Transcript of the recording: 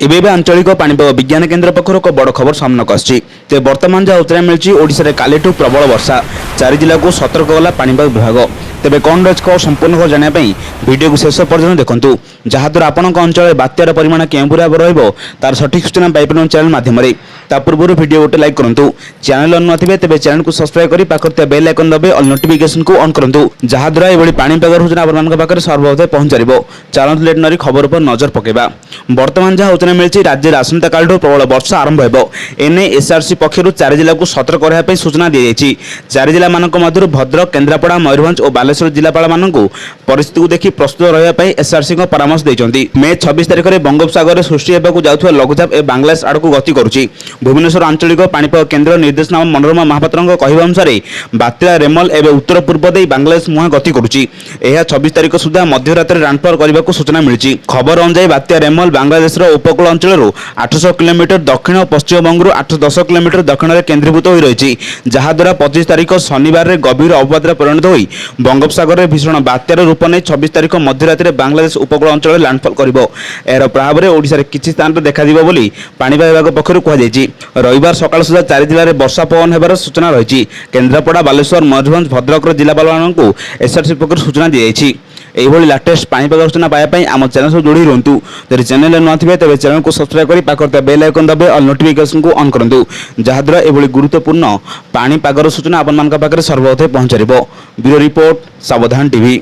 ଏବେ ଆଞ୍ଚଳିକ ପାଣିପାଗ ବିଜ୍ଞାନ କେନ୍ଦ୍ର ପକ୍ଷରୁ ଏକ ବଡ଼ ଖବର ସାମ୍ନାକୁ ଆସିଛି। ତେବେ ବର୍ତ୍ତମାନ ଯାହା ଉତ୍ତର ମିଳିଛି, ଓଡ଼ିଶାରେ କାଲିଠୁ ପ୍ରବଳ ବର୍ଷା, 4 ଜିଲ୍ଲାକୁ ସତର୍କ କଲା ପାଣିପାଗ ବିଭାଗ। ତେବେ କ'ଣ ରହିଛି ଖବର ସମ୍ପୂର୍ଣ୍ଣ ଖବର ଜାଣିବା ପାଇଁ ଭିଡ଼ିଓକୁ ଶେଷ ପର୍ଯ୍ୟନ୍ତ ଦେଖନ୍ତୁ, ଯାହାଦ୍ୱାରା ଆପଣଙ୍କ ଅଞ୍ଚଳରେ ବାତ୍ୟାର ପରିମାଣ କେଉଁଭଳି ଭାବରେ ରହିବ ତାର ସଠିକ୍ ସୂଚନା ପାଇପାରିବେ ଚ୍ୟାନେଲ ମାଧ୍ୟମରେ। ତା ପୂର୍ବରୁ ଭିଡ଼ିଓ ଗୋଟେ ଲାଇକ୍ କରନ୍ତୁ। ଚ୍ୟାନେଲ ନଥିବେ ତେବେ ଚ୍ୟାନେଲକୁ ସବସ୍କ୍ରାଇବ କରି ପାଖରେ ଥିବା ବେଲ୍ ଆଇକନ୍ ଦବାଇ ଅଲ୍ ନୋଟିଫିକେସନକୁ ଅନ୍ କରନ୍ତୁ, ଯାହାଦ୍ୱାରା ଏଭଳି ପାଣିପାଗର ସୂଚନା ଆପଣମାନଙ୍କ ପାଖରେ ସର୍ବପ୍ରଥମେ ପହଞ୍ଚିପାରିବ। ଚାଲନ୍ତୁ ଲେଟ୍ ନରି ଖବର ଉପରେ ନଜର ପକାଇବା। ବର୍ତ୍ତମାନ ଯାହା ସୂଚନା ମିଳିଛି, ରାଜ୍ୟରେ ଆସନ୍ତାକାଲିଠୁ ପ୍ରବଳ ବର୍ଷା ଆରମ୍ଭ ହେବ। ଏନେଇ ଏସ୍ଆର୍ସି ପକ୍ଷରୁ 4 ଜିଲ୍ଲାକୁ ସତର୍କ ରହିବା ପାଇଁ ସୂଚନା ଦିଆଯାଇଛି। 4 ଜିଲ୍ଲାମାନଙ୍କ ମଧ୍ୟରୁ ଭଦ୍ରକ, କେନ୍ଦ୍ରାପଡ଼ା, ମୟୂରଭଞ୍ଜ ଓ ବାଲେଶ୍ୱର ଜିଲ୍ଲାପାଳମାନଙ୍କୁ ପରିସ୍ଥିତିକୁ ଦେଖି ପ୍ରସ୍ତୁତ ରହିବା ପାଇଁ ଏସ୍ଆର୍ସିଙ୍କ ପରାମର୍ଶ ଦେଇଛନ୍ତି। ମେ 26 ତାରିଖରେ ବଙ୍ଗୋପସାଗରରେ ସୃଷ୍ଟି ହେବାକୁ ଯାଉଥିବା ଲଘୁଚାପ ଏ ବାଂଲାଦେଶ ଆଡ଼କୁ ଗତି କରୁଛି। ଭୁବନେଶ୍ୱର ଆଞ୍ଚଳିକ ପାଣିପାଗ କେନ୍ଦ୍ର ନିର୍ଦ୍ଦେଶକ ମନୋରମା ମହାପାତ୍ରଙ୍କ କହିବା ଅନୁସାରେ ବାତ୍ୟା ରେମଲ ଏବେ ଉତ୍ତର ପୂର୍ବ ଦେଇ ବାଂଲାଦେଶ ମୁହାଁ ଗତି କରୁଛି। ଏହା 26 ତାରିଖ ସୁଦ୍ଧା ମଧ୍ୟରାତ୍ରରେ ଲ୍ୟାଣ୍ଡଫଲ୍ କରିବାକୁ ସୂଚନା ମିଳିଛି। ଖବର ଅନୁଯାୟୀ ବାତ୍ୟା ରେମଲ ବାଂଲାଦେଶର ଉପକୂଳ ଅଞ୍ଚଳରୁ 800 କିଲୋମିଟର ଦକ୍ଷିଣ ଓ ପଶ୍ଚିମବଙ୍ଗରୁ 810 କିଲୋମିଟର ଦକ୍ଷିଣରେ କେନ୍ଦ୍ରୀଭୂତ ହୋଇ ରହିଛି, ଯାହାଦ୍ୱାରା 25 ତାରିଖ ଶନିବାରରେ ଗଭୀର ଅବପାତରେ ପରିଣତ ହୋଇ ବଙ୍ଗୋପସାଗରରେ ଭୀଷଣ ବାତ୍ୟାର ରୂପ ନେଇ 26 ତାରିଖ ମଧ୍ୟରାତ୍ରିରେ ବାଂଲାଦେଶ ଉପକୂଳ ଅଞ୍ଚଳରେ ଲ୍ୟାଣ୍ଡଫଲ୍ କରିବ। ଏହାର ପ୍ରଭାବରେ ଓଡ଼ିଶାରେ କିଛି ସ୍ଥାନରେ ଦେଖାଯିବ ବୋଲି ପାଣିପାଗ ବିଭାଗ ପକ୍ଷରୁ କୁହାଯାଇଛି। ରବିବାର ସକାଳ ସୁଦ୍ଧା 4 ଜିଲ୍ଲାରେ ବର୍ଷା ପବନ ହେବାର ସୂଚନା ରହିଛି। କେନ୍ଦ୍ରାପଡ଼ା, ବାଲେଶ୍ୱର, ମୟୂରଭଞ୍ଜ, ଭଦ୍ରକର ଜିଲ୍ଲାପାଳମାନଙ୍କୁ ଏସ୍ଆର୍ସି ପକ୍ଷରୁ ସୂଚନା ଦିଆଯାଇଛି। ଏହିଭଳି ଲାଟେଷ୍ଟ ପାଣିପାଗ ସୂଚନା ପାଇବା ପାଇଁ ଆମ ଚ୍ୟାନେଲ ସହ ଯୋଡ଼ି ରୁହନ୍ତୁ। ଯଦି ଚ୍ୟାନେଲରେ ନଥିବେ ତେବେ ଚ୍ୟାନେଲକୁ ସବସ୍କ୍ରାଇବ କରି ପାଖରେ ଥିବା ବେଲ୍ ଆଇକନ୍ ଦବାଇ ଅଲ୍ ନୋଟିଫିକେସନକୁ ଅନ୍ କରନ୍ତୁ, ଯାହାଦ୍ୱାରା ଏଭଳି ଗୁରୁତ୍ୱପୂର୍ଣ୍ଣ ପାଣିପାଗର ସୂଚନା ଆପଣମାନଙ୍କ ପାଖରେ ସର୍ବପ୍ରଥମେ ପହଞ୍ଚିପାରିବ। ବ୍ୟୁରୋ ରିପୋର୍ଟ, ସାବଧାନ ଟିଭି।